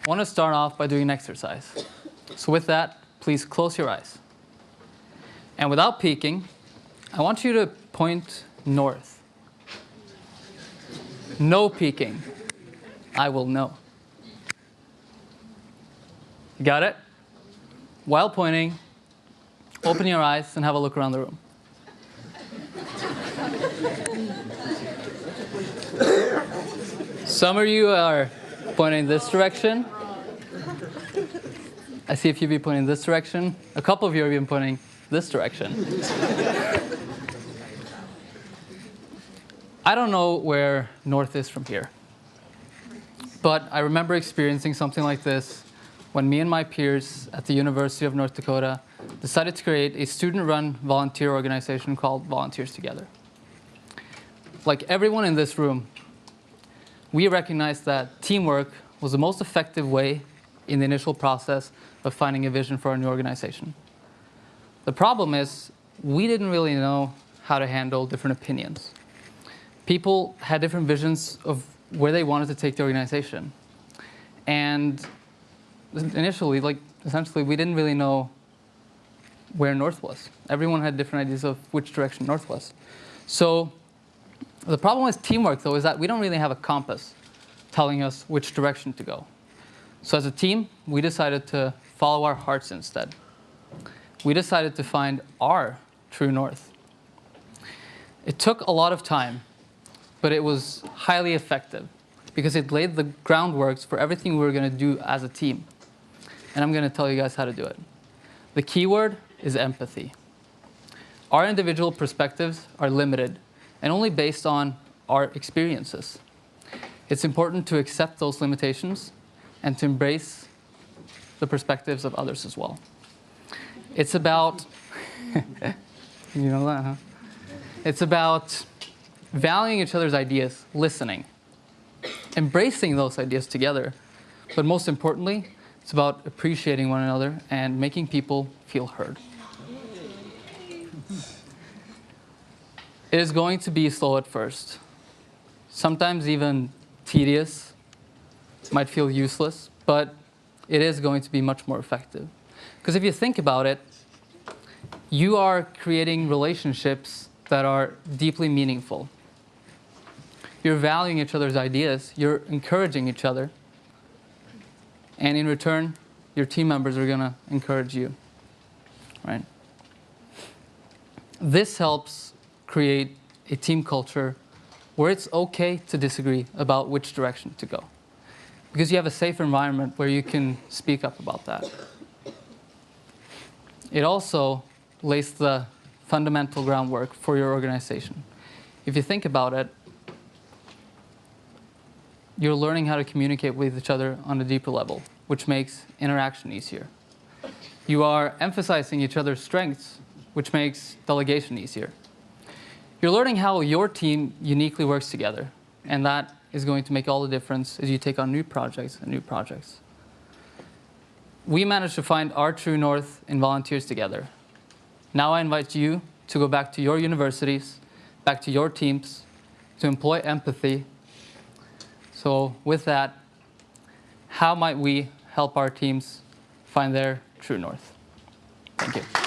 I want to start off by doing an exercise. So with that, please close your eyes. And without peeking, I want you to point north. No peeking. I will know. You got it? While pointing, open your eyes and have a look around the room. Some of you are pointing this direction. I see a few of you pointing this direction. A couple of you are even pointing this direction. I don't know where north is from here. But I remember experiencing something like this when me and my peers at the University of North Dakota decided to create a student-run volunteer organization called Volunteers Together. Like everyone in this room, we recognized that teamwork was the most effective way in the initial process of finding a vision for our new organization. The problem is, we didn't really know how to handle different opinions. People had different visions of where they wanted to take the organization. And initially, essentially, we didn't really know where north was. Everyone had different ideas of which direction north was. So the problem with teamwork, though, is that we don't really have a compass telling us which direction to go. So as a team, we decided to follow our hearts instead. We decided to find our true north. It took a lot of time, but it was highly effective because it laid the groundwork for everything we were going to do as a team. And I'm going to tell you guys how to do it. The key word is empathy. Our individual perspectives are limited and only based on our experiences. It's important to accept those limitations and to embrace the perspectives of others as well. It's about, you know that, huh? It's about valuing each other's ideas, listening, embracing those ideas together. But most importantly, it's about appreciating one another and making people feel heard. It is going to be slow at first, sometimes even tedious, might feel useless, but it is going to be much more effective. Because if you think about it, you are creating relationships that are deeply meaningful. You're valuing each other's ideas, you're encouraging each other, and in return, your team members are going to encourage you, right? This helps create a team culture where it's okay to disagree about which direction to go, because you have a safe environment where you can speak up about that. It also lays the fundamental groundwork for your organization. If you think about it, you're learning how to communicate with each other on a deeper level, which makes interaction easier. You are emphasizing each other's strengths, which makes delegation easier. You're learning how your team uniquely works together, and that is going to make all the difference as you take on new projects and new projects. We managed to find our true north in Volunteers Together. Now I invite you to go back to your universities, back to your teams, to employ empathy. So with that, how might we help our teams find their true north? Thank you.